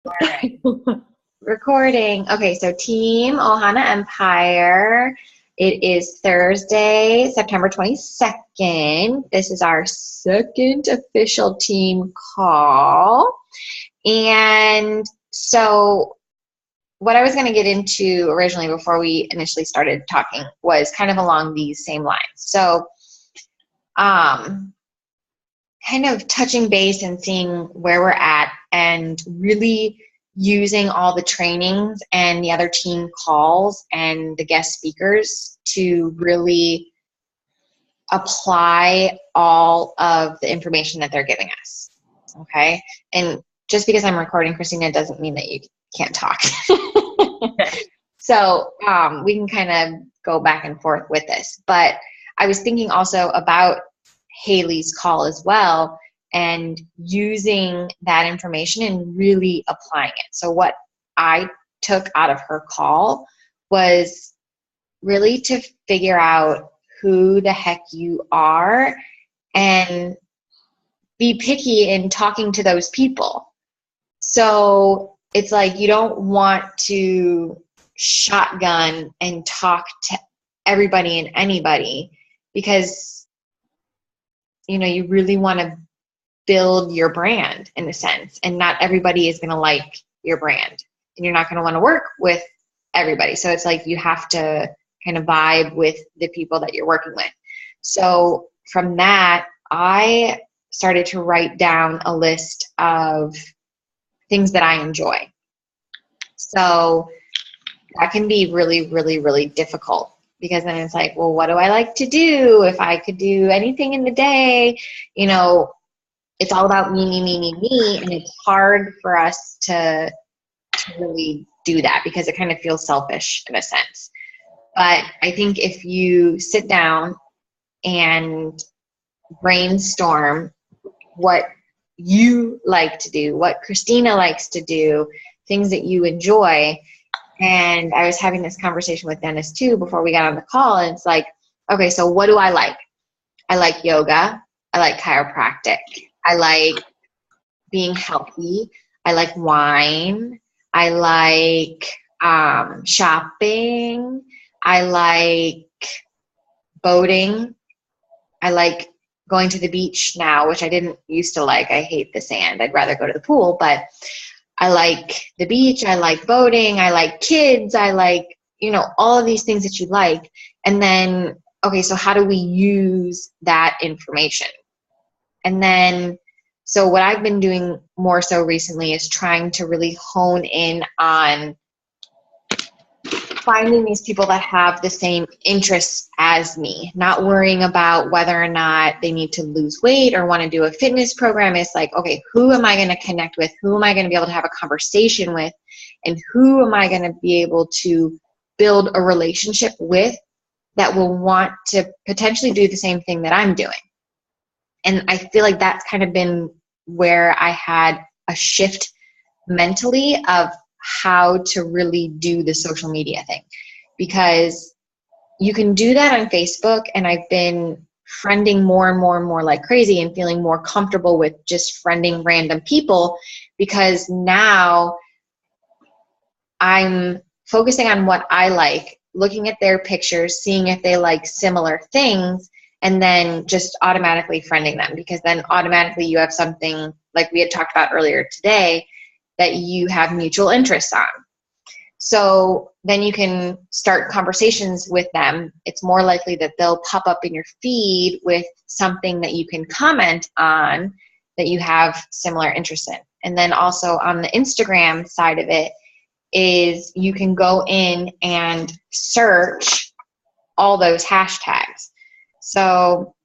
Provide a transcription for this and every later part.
All right. Recording. Okay, so Team Ohana Empire. It is Thursday, September 22nd. This is our second official team call. And so what I was going to get into originally before we initially started talking was kind of along these same lines. So kind of touching base and seeing where we're at and really using all the trainings and the other team calls and the guest speakers to really apply all of the information that they're giving us. Okay. And just because I'm recording, Christina, doesn't mean that you can't talk. So we can kind of go back and forth with this. But I was thinking also about Haley's call as well and using that information and really applying it. So what I took out of her call was really to figure out who the heck you are and be picky in talking to those people. So it's like you don't want to shotgun and talk to everybody and anybody because, you know, you really want to build your brand in a sense, and not everybody is going to like your brand, and you're not going to want to work with everybody. So it's like you have to kind of vibe with the people that you're working with. So from that, I started to write down a list of things that I enjoy. So that can be really, really, really difficult because then it's like, well, what do I like to do? If I could do anything in the day, you know, it's all about me, me, me, me, me. And it's hard for us to really do that because it kind of feels selfish in a sense. But I think if you sit down and brainstorm what you like to do, what Christina likes to do, things that you enjoy. And I was having this conversation with Dennis too before we got on the call, and it's like, okay, so what do I like? I like yoga. I like chiropractic. I like being healthy. I like wine. I like shopping. I like boating. I like going to the beach now, which I didn't used to like. I hate the sand. I'd rather go to the pool, but I like the beach. I like boating. I like kids. I like, you know, all of these things that you like. And then, okay, so how do we use that information? And then, so what I've been doing more so recently is trying to really hone in on finding these people that have the same interests as me, not worrying about whether or not they need to lose weight or want to do a fitness program. It's like, okay, who am I going to connect with? Who am I going to be able to have a conversation with? And who am I going to be able to build a relationship with that will want to potentially do the same thing that I'm doing? And I feel like that's kind of been where I had a shift mentally of how to really do the social media thing, because you can do that on Facebook, and I've been friending more and more and more like crazy and feeling more comfortable with just friending random people because now I'm focusing on what I like, looking at their pictures, seeing if they like similar things, and then just automatically friending them, because then automatically you have something like we had talked about earlier today that you have mutual interests on. So then you can start conversations with them. It's more likely that they'll pop up in your feed with something that you can comment on that you have similar interests in. And then also on the Instagram side of it is you can go in and search all those hashtags. So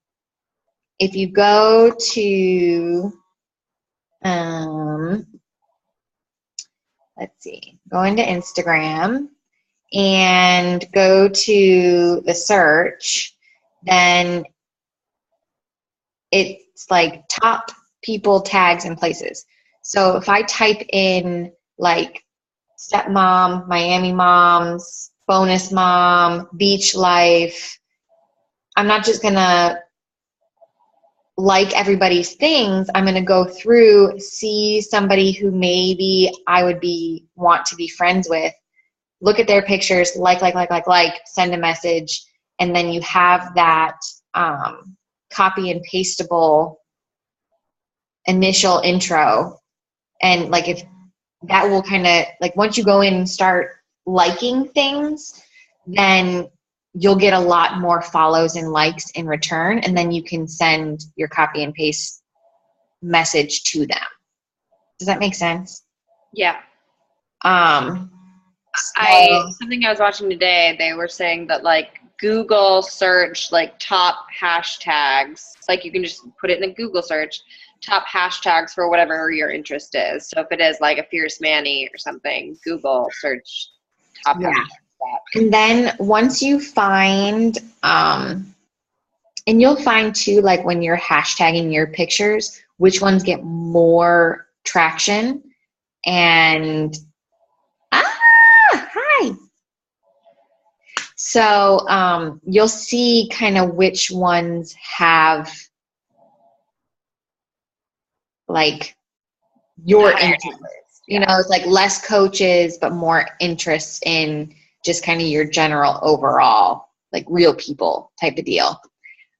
if you go to, let's see, go into Instagram and go to the search, then it's like top people, tags, and places. So if I type in like stepmom, Miami moms, bonus mom, beach life, I'm not just gonna like everybody's things, I'm going to go through, see somebody who maybe I would want to be friends with, look at their pictures, like, send a message, and then you have that copy and pastable initial intro. And like, if that will kind of like, once you go in and start liking things, then you'll get a lot more follows and likes in return, and then you can send your copy and paste message to them. Does that make sense? Yeah. So, Something I was watching today, they were saying that like Google search like top hashtags, like you can just put it in a Google search, top hashtags for whatever your interest is. So if it is like a fierce Manny or something, Google search top hashtags. And then once you find, and you'll find too, like when you're hashtagging your pictures, which ones get more traction. And, hi. So you'll see kind of which ones have like your interest. You know, it's like less coaches, but more interest in just kind of your general overall, like real people type of deal.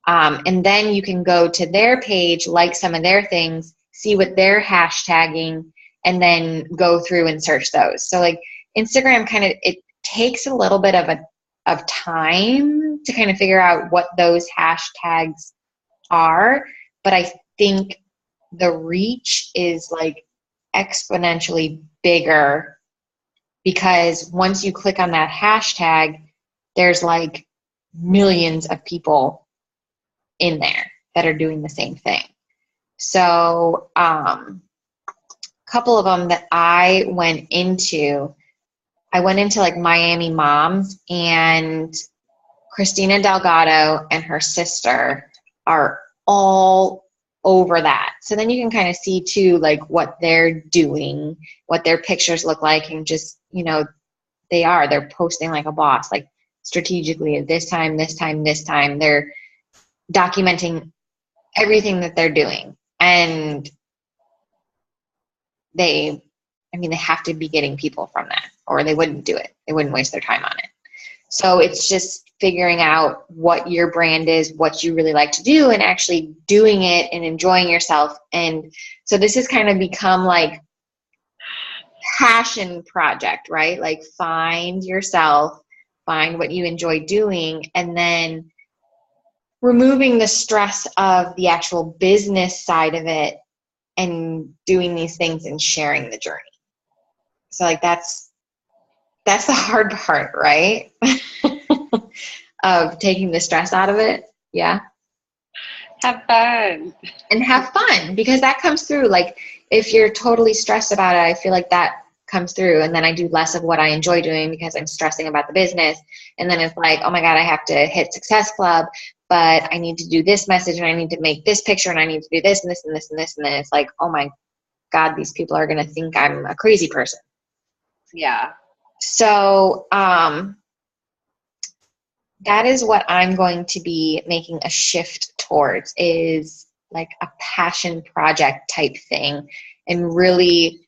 And then you can go to their page, like some of their things, see what they're hashtagging, and then go through and search those. So like Instagram kind of, it takes a little bit of time to kind of figure out what those hashtags are. But I think the reach is like exponentially bigger, because once you click on that hashtag, there's like millions of people in there that are doing the same thing. So a couple of them that I went into like Miami Moms, and Christina Delgado and her sister are all over that. So then you can kind of see too, like what they're doing, what their pictures look like, and just, you know, they're posting like a boss, like strategically at this time, they're documenting everything that they're doing. And they have to be getting people from that, or they wouldn't do it. They wouldn't waste their time on it. So it's just figuring out what your brand is, what you really like to do, and actually doing it and enjoying yourself. And so this has kind of become like passion project, right? Like find yourself, find what you enjoy doing, and then removing the stress of the actual business side of it and doing these things and sharing the journey. So like that's the hard part, right? Of taking the stress out of it. Yeah. Have fun. And have fun, because that comes through. Like if you're totally stressed about it, I feel like that comes through, and then I do less of what I enjoy doing because I'm stressing about the business. And then it's like, oh my God, I have to hit Success Club, but I need to do this message, and I need to make this picture, and I need to do this and this and this and this. And then it's like, oh my God, these people are going to think I'm a crazy person. Yeah. So that is what I'm going to be making a shift towards, is like a passion project type thing, and really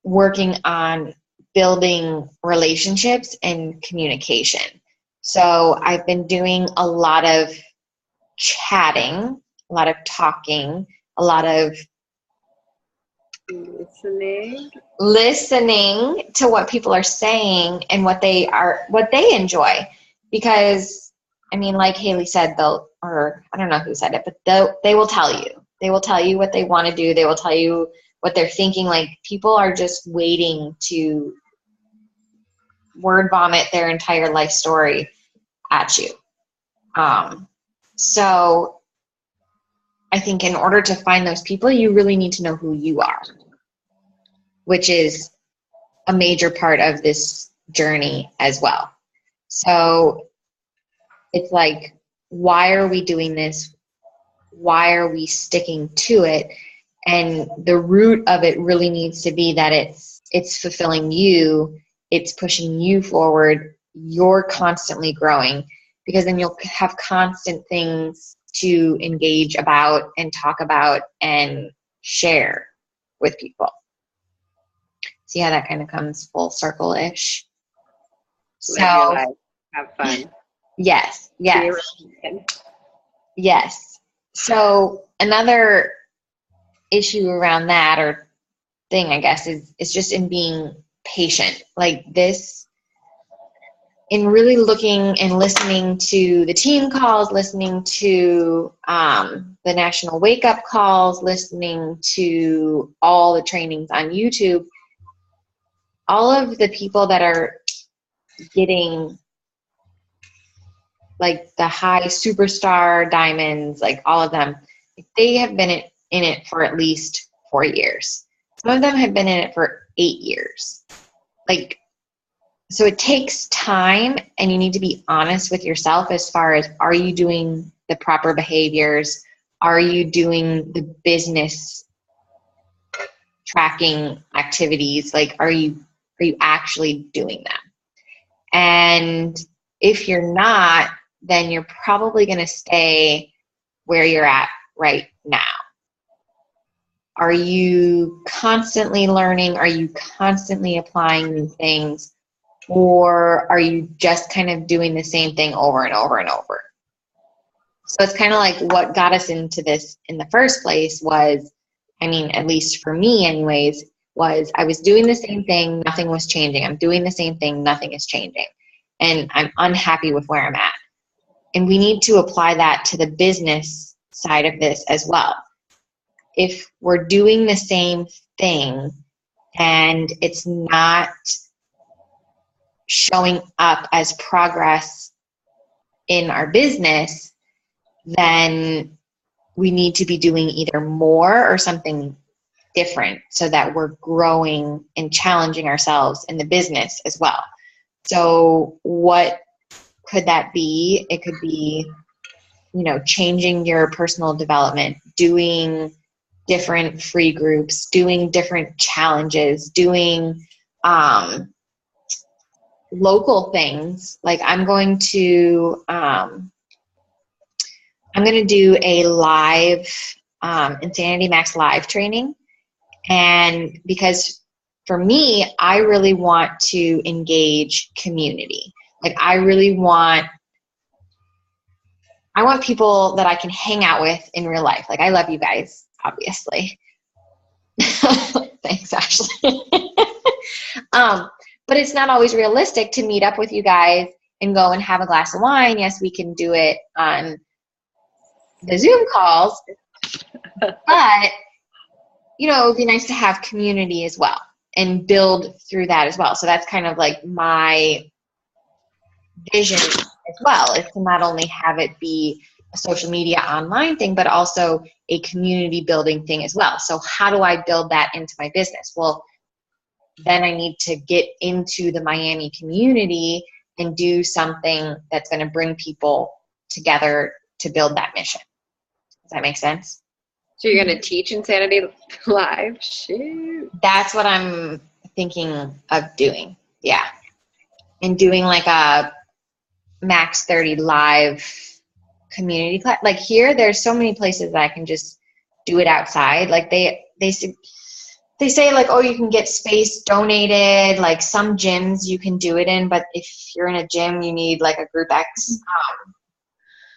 working on building relationships and communication. So I've been doing a lot of chatting, a lot of talking, a lot of listening to what people are saying and what they enjoy. Because I mean, like Haley said, or I don't know who said it, but they will tell you. They will tell you what they want to do. They will tell you what they're thinking. Like people are just waiting to word vomit their entire life story at you. So I think in order to find those people, you really need to know who you are, which is a major part of this journey as well. So it's like, why are we doing this? Why are we sticking to it? And the root of it really needs to be that it's fulfilling you, it's pushing you forward, you're constantly growing, because then you'll have constant things to engage about and talk about and share with people. See how that kind of comes full circle-ish? Live your So, life. Have fun. yes, yes, Be yes. So another issue around that, or thing, I guess, is just in being patient. Like this, in really looking and listening to the team calls, listening to the national wake up calls, listening to all the trainings on YouTube, all of the people that are getting like the high superstar diamonds, like all of them, they have been in it for at least 4 years. Some of them have been in it for 8 years. Like, so it takes time, and you need to be honest with yourself as far as, are you doing the proper behaviors? Are you doing the business tracking activities? Like, are you actually doing them? And if you're not, then you're probably going to stay where you're at right now. Are you constantly learning? Are you constantly applying new things? Or are you just kind of doing the same thing over and over and over? So it's kind of like what got us into this in the first place was, I mean, at least for me anyways, was I was doing the same thing, nothing was changing. I'm doing the same thing, nothing is changing. And I'm unhappy with where I'm at. And we need to apply that to the business side of this as well. If we're doing the same thing and it's not showing up as progress in our business, then we need to be doing either more or something different so that we're growing and challenging ourselves in the business as well. So what could that be? It could be, changing your personal development, doing different free groups, doing different challenges, doing local things. Like I'm going to do a live Insanity Max live training. And because for me, I really want to engage community. Like I want people that I can hang out with in real life. Like I love you guys, obviously. Thanks, Ashley. But it's not always realistic to meet up with you guys and go and have a glass of wine. Yes, we can do it on the Zoom calls, but it would be nice to have community as well and build through that as well. So that's kind of like my vision as well, is to not only have it be a social media online thing, but also a community building thing as well. So how do I build that into my business? Well, then I need to get into the Miami community and do something that's going to bring people together to build that mission. Does that make sense? So you're going to teach Insanity live? Shoot. That's what I'm thinking of doing. Yeah. And doing like a Max 30 live community class. Like here, there's so many places that I can just do it outside. Like they say like, oh, you can get space donated. Like some gyms you can do it in, but if you're in a gym, you need like a Group X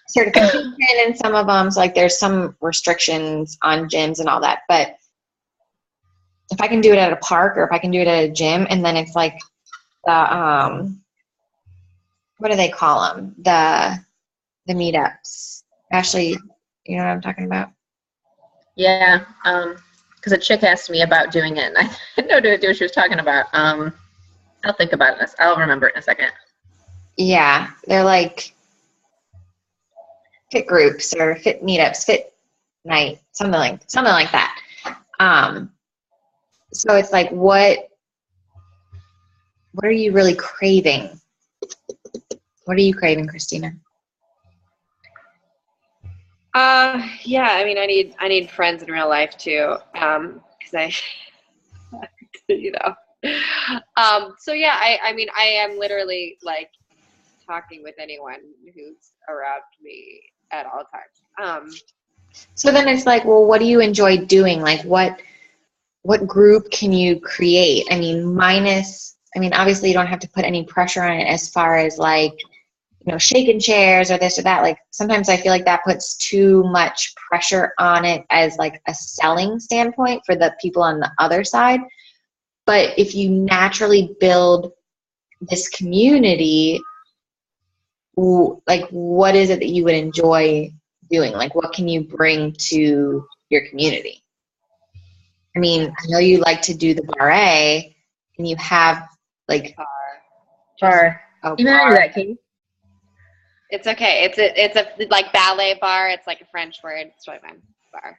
certification in some of them. So like there's some restrictions on gyms and all that. But if I can do it at a park or if I can do it at a gym, and then it's like the what do they call them? The meetups. Ashley, you know what I'm talking about? Yeah, because a chick asked me about doing it, and I had no idea what she was talking about. I'll think about it. I'll remember it in a second. Yeah, they're like fit groups or fit meetups, fit night, something like that. So it's like, what are you really craving? What are you craving, Christina? Yeah, I mean, I need friends in real life too, because I so yeah, I am literally like talking with anyone who's around me at all times. So then it's like, well, what do you enjoy doing? Like what group can you create? I mean, obviously you don't have to put any pressure on it as far as like, you know, shaking chairs or this or that. Like sometimes I feel like that puts too much pressure on it as like a selling standpoint for the people on the other side. But if you naturally build this community, like what is it that you would enjoy doing? Like what can you bring to your community? I mean, I know you like to do the barre, and you have like bar. Oh, You remember that, Katie? It's okay. It's a like ballet bar. It's like a French word. It's what I meant. Bar.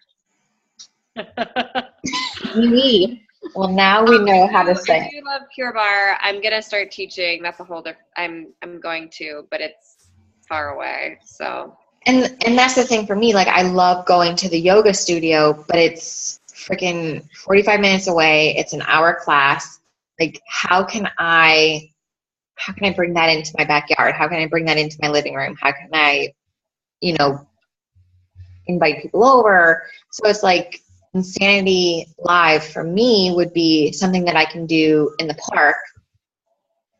Oui. Well, now we know how to say. I do love Pure Barre. I'm gonna start teaching. That's a whole different. I'm going to, but it's far away. So. And that's the thing for me. Like I love going to the yoga studio, but it's freaking 45 minutes away. It's an hour class. Like how can I bring that into my backyard? How can I bring that into my living room? How can I, you know, invite people over? So it's like Insanity Live for me would be something that I can do in the park,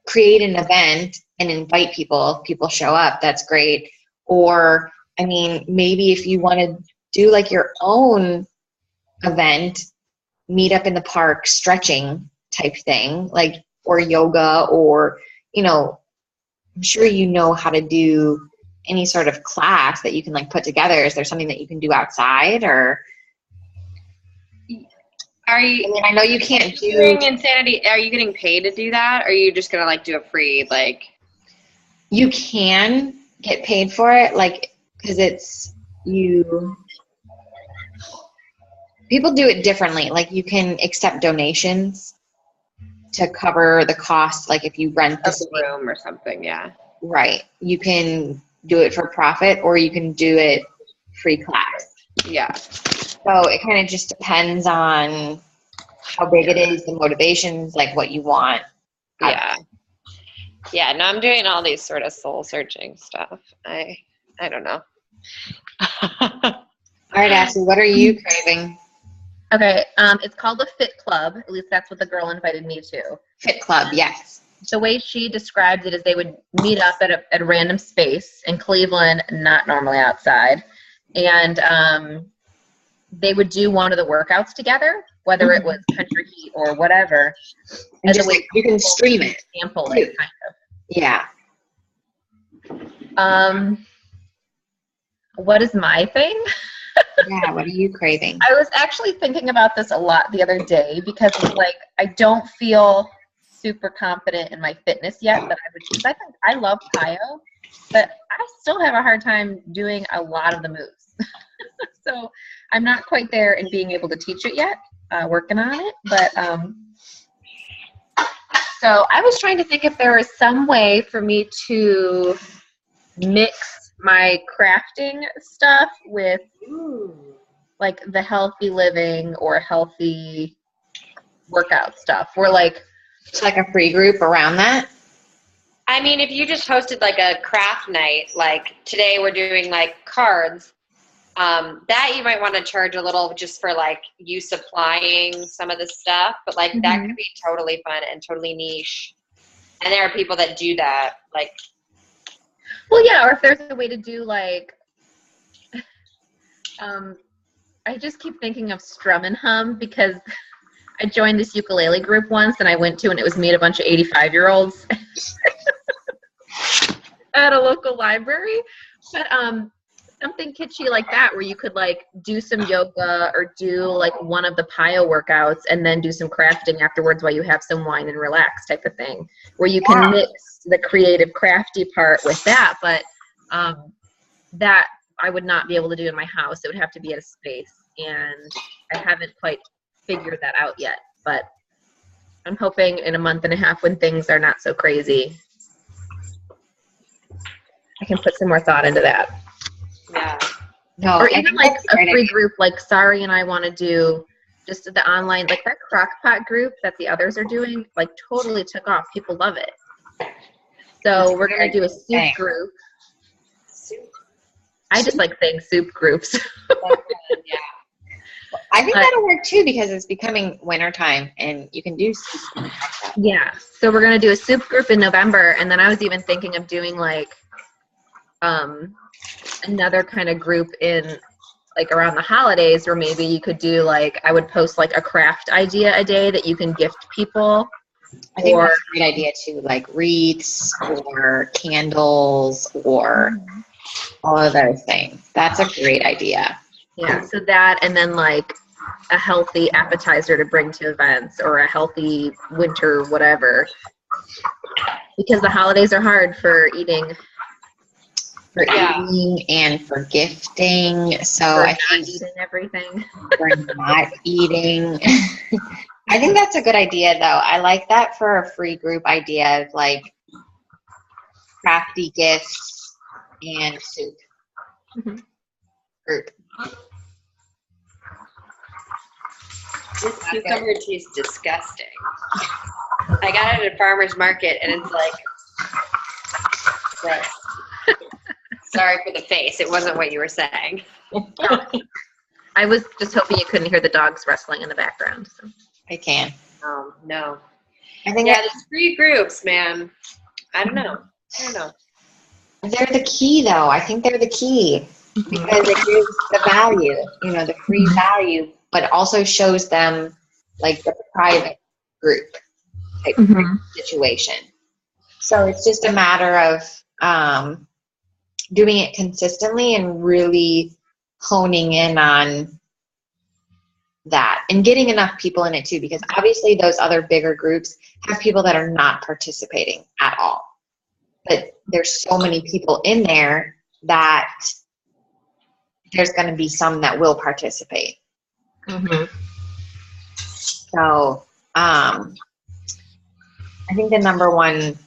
create an event and invite people. People show up. That's great. Or, I mean, maybe if you want to do like your own event, meet up in the park, stretching type thing, like, or yoga, or, you know, I'm sure you know how to do any sort of class that you can like put together. Is there something that you can do outside, or? Are you? I mean, I know you can't do doing Insanity. Are you getting paid to do that, or are you just gonna like do it free? Like, you can get paid for it, like, because people do it differently. Like you can accept donations to cover the cost. Like if you rent the room or something, yeah. Right. You can do it for profit, or you can do it free class. Yeah. So it kind of just depends on how big it is, the motivations, like what you want. Yeah. Yeah. No, I'm doing all these sort of soul searching stuff. I don't know. All right, Ashley, what are you craving? Okay, it's called the Fit Club. At least that's what the girl invited me to. Fit Club, yes. The way she described it is they would meet up at a random space in Cleveland, not normally outside, and they would do one of the workouts together, whether it was Country Heat or whatever. And just like you can stream it. Sample it, kind of. Yeah. What is my thing? Yeah, what are you craving? I was actually thinking about this a lot the other day because it's like I don't feel super confident in my fitness yet, but because I think I love Pio, but I still have a hard time doing a lot of the moves. So I'm not quite there in being able to teach it yet, working on it, but so I was trying to think if there was some way for me to mix my crafting stuff with like the healthy living or healthy workout stuff. We're like, it's like a free group around that. I mean, if you just hosted like a craft night, like today we're doing like cards, that you might want to charge a little just for like you supplying some of the stuff, but like that could be totally fun and totally niche. And there are people that do that, like. Well, yeah, or if there's a way to do like, I just keep thinking of Strum and Hum because I joined this ukulele group once and I went to, and it was me and a bunch of 85-year-olds at a local library. But something kitschy like that where you could like do some yoga or do like one of the Pio workouts and then do some crafting afterwards while you have some wine and relax type of thing, where you can mix the creative crafty part with that. But that I would not be able to do in my house. It would have to be at a space, and I haven't quite figured that out yet, but I'm hoping in a month and a half when things are not so crazy, I can put some more thought into that. Yeah. No, or even like a free group like Sari and I want to do, just the online, like that crockpot group that the others are doing, like totally took off. People love it. So we're going to do a soup group. I just like saying soup groups. Yeah. I think that'll work too because it's becoming wintertime and you can do soup. Yeah. So we're going to do a soup group in November. And then I was even thinking of doing like another kind of group in like around the holidays where maybe you could do like, I would post like a craft idea a day that you can gift people. I think that's a great idea too, like wreaths or candles or all of those things. That's a great idea. Yeah, so that, and then like a healthy appetizer to bring to events or a healthy winter whatever. Because the holidays are hard for eating. For eating and for gifting. So I think eating everything. for not eating. I think that's a good idea though. I like that for a free group idea of like crafty gifts and soup group. This cucumber tea is disgusting. I got it at a farmer's market and it's like gross. Sorry for the face. It wasn't what you were saying. I was just hoping you couldn't hear the dogs wrestling in the background. So. I can. No. I think there's free groups, man. I don't know. they're the key though. I think they're the key because it gives the value, the free value, but also shows them like the private group type situation. So it's just a matter of doing it consistently and really honing in on that and getting enough people in it too, because obviously those other bigger groups have people that are not participating at all. But there's so many people in there that there's going to be some that will participate. So I think the number one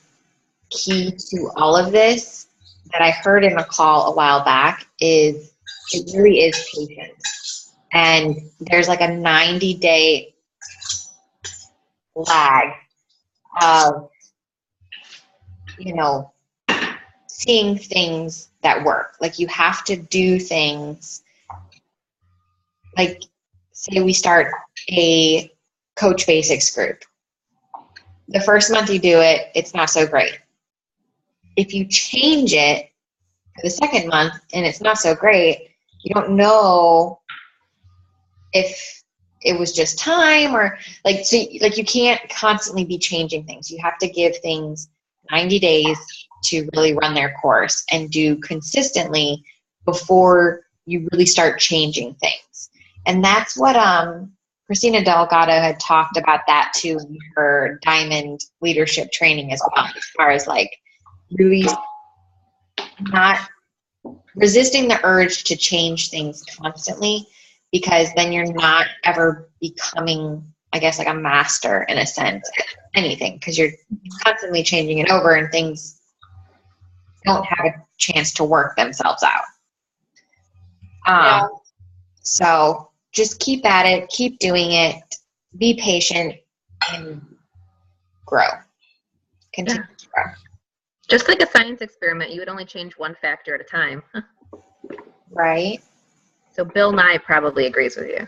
key to all of this that I heard in a call a while back is it really is patience. And there's like a 90-day lag of, seeing things that work. Like you have to do things like, say we start a Coach Basics group. The first month you do it, it's not so great. If you change it for the second month and it's not so great, you don't know if it was just time or you can't constantly be changing things. You have to give things 90 days to really run their course and do consistently before you really start changing things. And that's what Christina Delgado had talked about that too in her Diamond leadership training as well, as far as like really not resisting the urge to change things constantly, because then you're not ever becoming, I guess, like a master in a sense at anything, because you're constantly changing it over and things don't have a chance to work themselves out. So just keep at it, keep doing it, be patient, and grow. Continue to grow. Just like a science experiment, you would only change one factor at a time. Right? So Bill Nye probably agrees with you.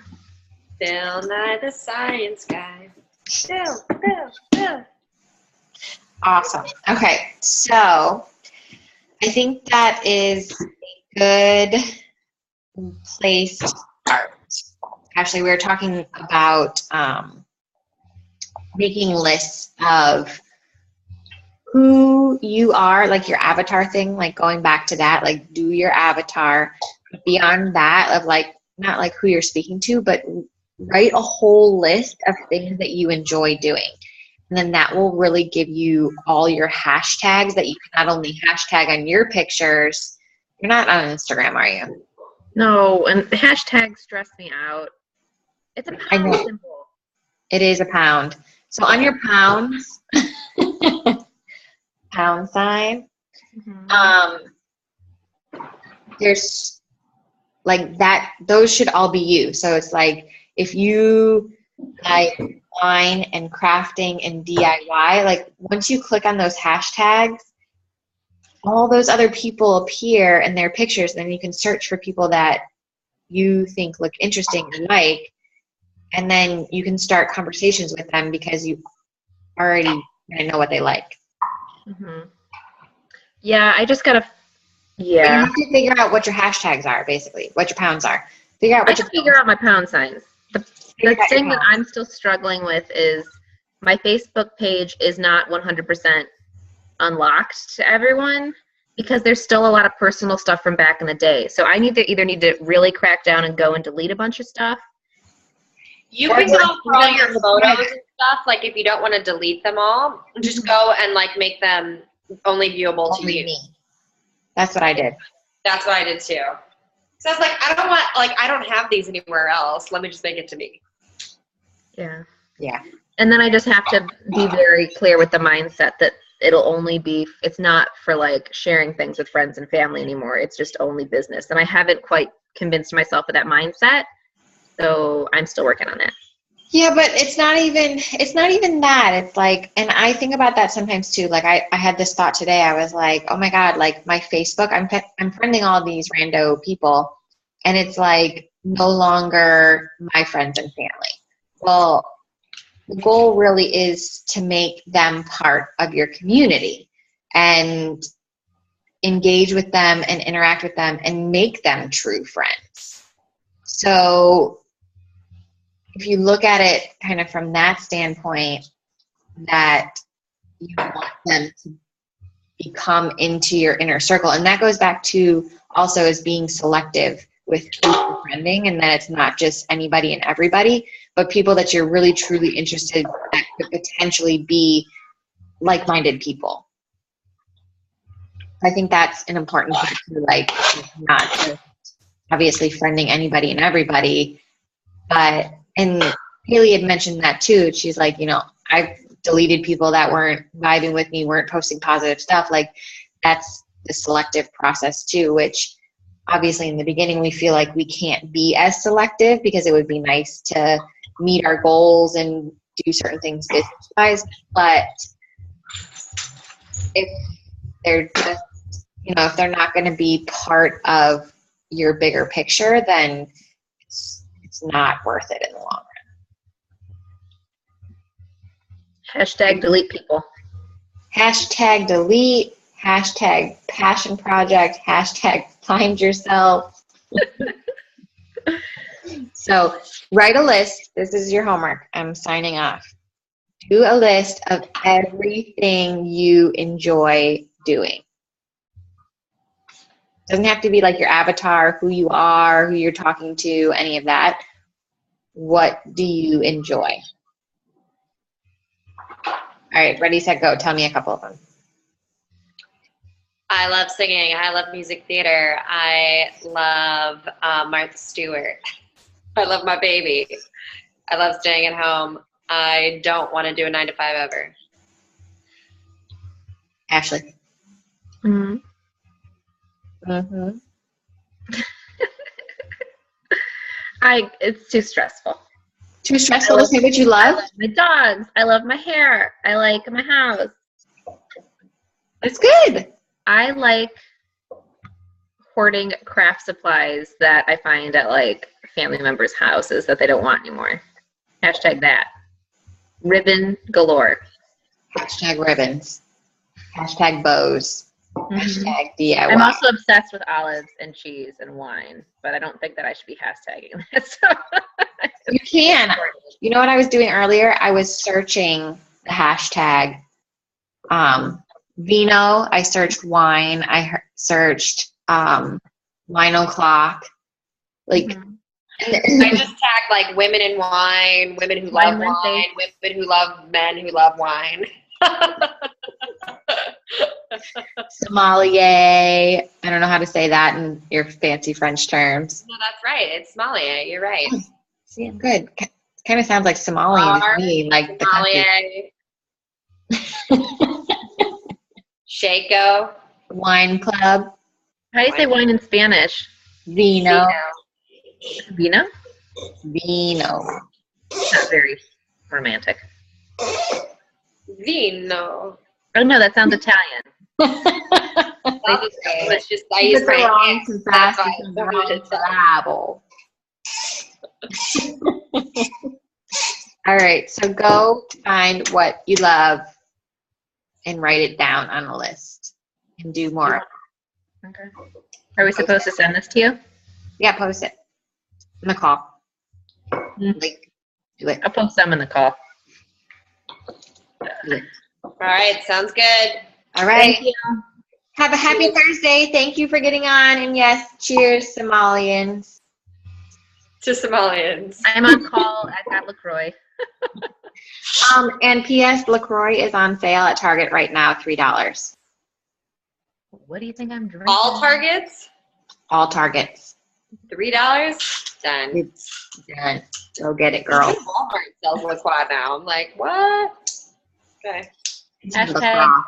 Bill Nye the Science Guy. Bill. Awesome. Okay, so I think that is a good place to start. Actually, we were talking about making lists of who you are, like your avatar thing, like going back to that, like do your avatar. Beyond that, of like, not like who you're speaking to, but write a whole list of things that you enjoy doing. And then that will really give you all your hashtags that you can not only hashtag on your pictures. You're not on Instagram, are you? No, and the hashtags stress me out. It's a pound symbol. It is a pound. So on your pounds, pound sign, there's like that, those should all be you. So it's like, if you like wine and crafting and DIY, like once you click on those hashtags, all those other people appear in their pictures, and then you can search for people that you think look interesting and like, and then you can start conversations with them because you already kind of know what they like. Mm-hmm. Yeah, I just gotta. But you Yeah, have to figure out what your hashtags are, basically, what your pounds are. Figure out I what can figure out my pound signs. The Figure out your thing that pounds. I'm still struggling with is my Facebook page is not 100% unlocked to everyone because there's still a lot of personal stuff from back in the day. So I need to really crack down and go and delete a bunch of stuff. You can go for all your photos and stuff. Like if you don't want to delete them all, just go and like make them only viewable to Only you. me. That's what I did. That's what I did too. So I was like, I don't have these anywhere else. Let me just make it to me. Yeah. Yeah. And then I just have to be very clear with the mindset that it'll only be, it's not for like sharing things with friends and family anymore. It's just only business. And I haven't quite convinced myself of that mindset. So I'm still working on that. Yeah, but it's not even that. It's like, and I think about that sometimes too. Like I had this thought today. I was like, oh my God, like my Facebook, I'm friending all these rando people, and it's like no longer my friends and family. Well, the goal really is to make them part of your community and engage with them and interact with them and make them true friends. So if you look at it kind of from that standpoint, that you want them to become into your inner circle. And that goes back to also as being selective with who you're friending, and that it's not just anybody and everybody, but people that you're really truly interested that could potentially be like-minded people. I think that's an important part to like, not just obviously friending anybody and everybody, but, and Haley had mentioned that too. She's like, you know, I've deleted people that weren't vibing with me, weren't posting positive stuff. Like that's the selective process too, which obviously in the beginning we feel like we can't be as selective because it would be nice to meet our goals and do certain things business-wise. But if they're just, you know, if they're not going to be part of your bigger picture, then it's not worth it in the long run. Hashtag delete people. Hashtag delete, hashtag passion project, hashtag find yourself. So write a list. This is your homework. I'm signing off. Do a list of everything you enjoy doing. Doesn't have to be like your avatar, who you are, who you're talking to, any of that. What do you enjoy? All right, ready, set, go. Tell me a couple of them. I love singing. I love music theater. I love Martha Stewart. I love my baby. I love staying at home. I don't want to do a 9-to-5 ever. Ashley. Mm-hmm. Mm-hmm. It's too stressful. Too stressful to say what you love? I love my dogs. I love my hair. I like my house. That's good. I like hoarding craft supplies that I find at like family members' houses that they don't want anymore. Hashtag that. Ribbon galore. Hashtag ribbons. Hashtag bows. Mm-hmm. Hashtag DIY. I'm also obsessed with olives and cheese and wine, but I don't think that I should be hashtagging that. So you can. You know what I was doing earlier? I was searching the hashtag vino. I searched wine. I searched wine o'clock. Like, I just tagged like women in wine, women who love wine, women who love men who love wine. Sommelier. I don't know how to say that in your fancy French terms. No, that's right. It's sommelier. You're right. See, I'm good. Kind of sounds like Somalian to me, like sommelier. Shaco. Wine club. How do you say wine in Spanish? Vino. Vino? Vino. Not very romantic. Vino. Oh no, that sounds Italian. It's just I It's use the my wrong hands. to That's fast why and it's wrong so to babble. All right, so go find what you love and write it down on a list and do more. Okay. Are we supposed to send this to you? Yeah, post it in the call. Mm. Link. Do it. I'll post some in the call. Do it. All right, sounds good. All right. Thank you. Have a happy Thursday. Thank you for getting on. And yes, cheers, Somalians. To Somalians. I'm on call at that LaCroix. And P.S. LaCroix is on sale at Target right now, $3. What do you think I'm drinking? All Targets, All Targets. $3. Done. It's done. Go get it, girl. Even Walmart sells LaCroix now. I'm like, what? Okay. Hashtag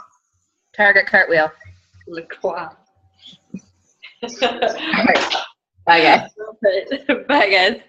Target cartwheel. LaCroix. All right. Bye, guys. Bye, guys.